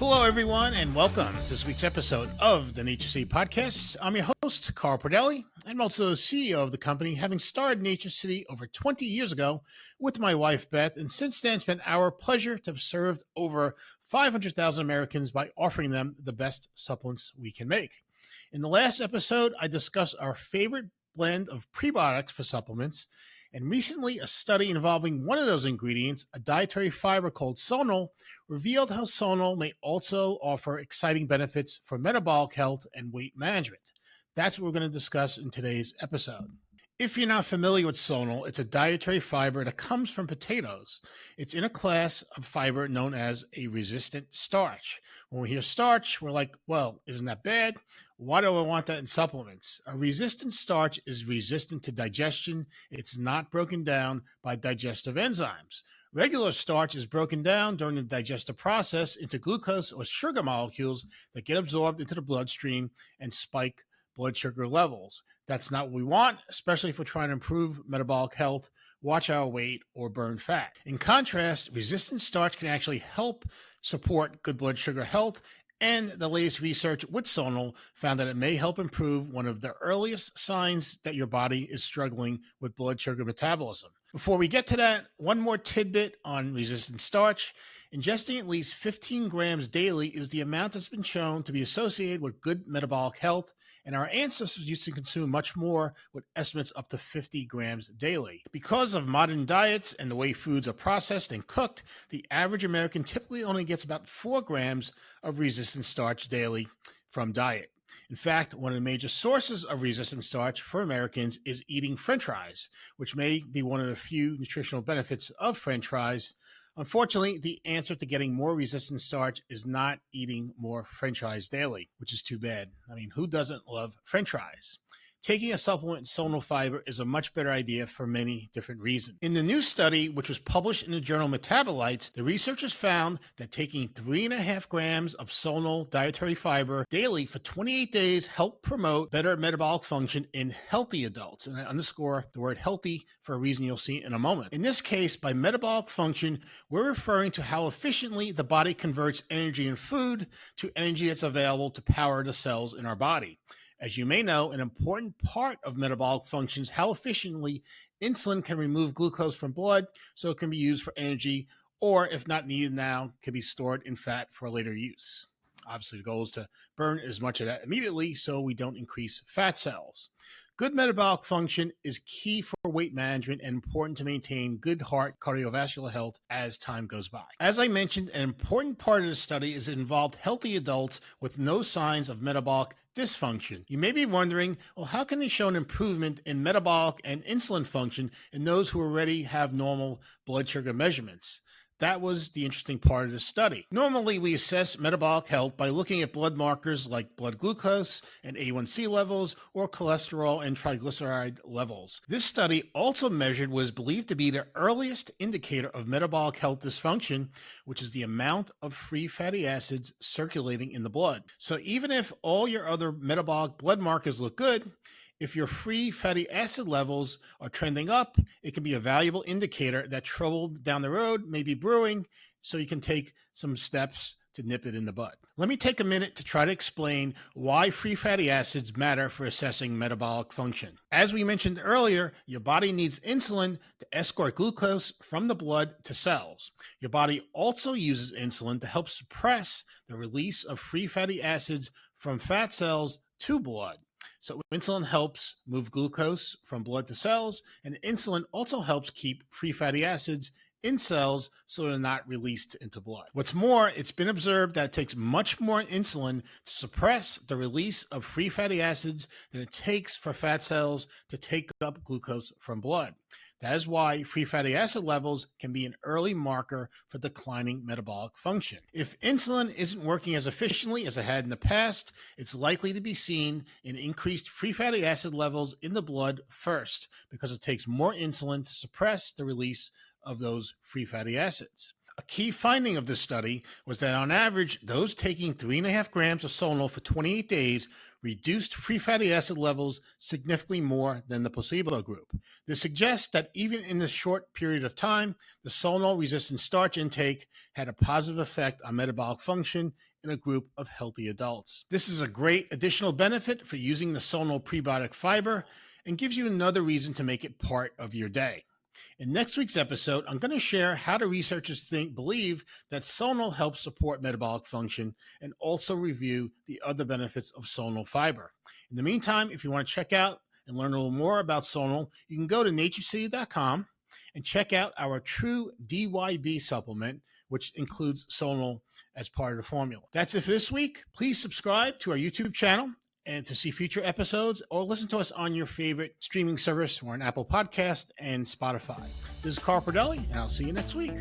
Hello, everyone, and welcome to this week's episode of the NatureCity Podcast. I'm your host, Carl Pradelli. I'm also CEO of the company, having started NatureCity over 20 years ago with my wife, Beth, and since then it's been our pleasure to have served over 500,000 Americans by offering them the best supplements we can make. In the last episode, I discussed our favorite blend of prebiotics for supplements, and recently a study involving one of those ingredients, a dietary fiber called Solnul, revealed how Solnul may also offer exciting benefits for metabolic health and weight management. That's what we're going to discuss in today's episode. If you're not familiar with Solnul, it's a dietary fiber that comes from potatoes. It's in a class of fiber known as a resistant starch. When we hear starch, we're like, well, isn't that bad? Why do I want that in supplements? A resistant starch is resistant to digestion. It's not broken down by digestive enzymes. Regular starch is broken down during the digestive process into glucose or sugar molecules that get absorbed into the bloodstream and spike blood sugar levels. That's not what we want, especially if we're trying to improve metabolic health, watch our weight, or burn fat. In contrast, resistant starch can actually help support good blood sugar health, and the latest research with Solnul found that it may help improve one of the earliest signs that your body is struggling with blood sugar metabolism. Before we get to that, one more tidbit on resistant starch. Ingesting at least 15 grams daily is the amount that's been shown to be associated with good metabolic health, and our ancestors used to consume much more, with estimates up to 50 grams daily. Because of modern diets and the way foods are processed and cooked, the average American typically only gets about 4 grams of resistant starch daily from diet. In fact, one of the major sources of resistant starch for Americans is eating French fries, which may be one of the few nutritional benefits of French fries. Unfortunately, the answer to getting more resistant starch is not eating more French fries daily, which is too bad. I mean, who doesn't love French fries? Taking a supplement in Solnul fiber is a much better idea for many different reasons. In the new study, which was published in the journal Metabolic, the researchers found that taking 3.5 grams of Solnul dietary fiber daily for 28 days helped promote better metabolic function in healthy adults. And I underscore the word healthy for a reason you'll see in a moment. In this case, by metabolic function, we're referring to how efficiently the body converts energy in food to energy that's available to power the cells in our body. As you may know, an important part of metabolic function is how efficiently insulin can remove glucose from blood so it can be used for energy, or if not needed now, can be stored in fat for later use. Obviously, the goal is to burn as much of that immediately so we don't increase fat cells. Good metabolic function is key for weight management and important to maintain good heart cardiovascular health as time goes by. As I mentioned, an important part of the study is it involved healthy adults with no signs of metabolic dysfunction. You may be wondering, well, how can they show an improvement in metabolic and insulin function in those who already have normal blood sugar measurements? That was the interesting part of the study. Normally, we assess metabolic health by looking at blood markers like blood glucose and A1C levels or cholesterol and triglyceride levels. This study also measured what is believed to be the earliest indicator of metabolic health dysfunction, which is the amount of free fatty acids circulating in the blood. So even if all your other metabolic blood markers look good, if your free fatty acid levels are trending up, it can be a valuable indicator that trouble down the road may be brewing, so you can take some steps to nip it in the bud. Let me take a minute to try to explain why free fatty acids matter for assessing metabolic function. As we mentioned earlier, your body needs insulin to escort glucose from the blood to cells. Your body also uses insulin to help suppress the release of free fatty acids from fat cells to blood. So insulin helps move glucose from blood to cells, and insulin also helps keep free fatty acids in cells so they're not released into blood. What's more, it's been observed that it takes much more insulin to suppress the release of free fatty acids than it takes for fat cells to take up glucose from blood. That is why free fatty acid levels can be an early marker for declining metabolic function. If insulin isn't working as efficiently as it had in the past, it's likely to be seen in increased free fatty acid levels in the blood first, because it takes more insulin to suppress the release of those free fatty acids. A key finding of this study was that on average, those taking 3.5 grams of Solnul for 28 days reduced free fatty acid levels significantly more than the placebo group. This suggests that even in this short period of time, the Solnul resistant starch intake had a positive effect on metabolic function in a group of healthy adults. This is a great additional benefit for using the Solnul prebiotic fiber and gives you another reason to make it part of your day. In next week's episode, I'm going to share how the researchers believe that Solnul helps support metabolic function and also review the other benefits of Solnul fiber. In the meantime, if you want to check out and learn a little more about Solnul, you can go to NatureCity.com and check out our True DYB supplement, which includes Solnul as part of the formula. That's it for this week. Please subscribe to our YouTube channel and to see future episodes, or listen to us on your favorite streaming service or on Apple Podcast and Spotify. This is Carl Pradelli, and I'll see you next week.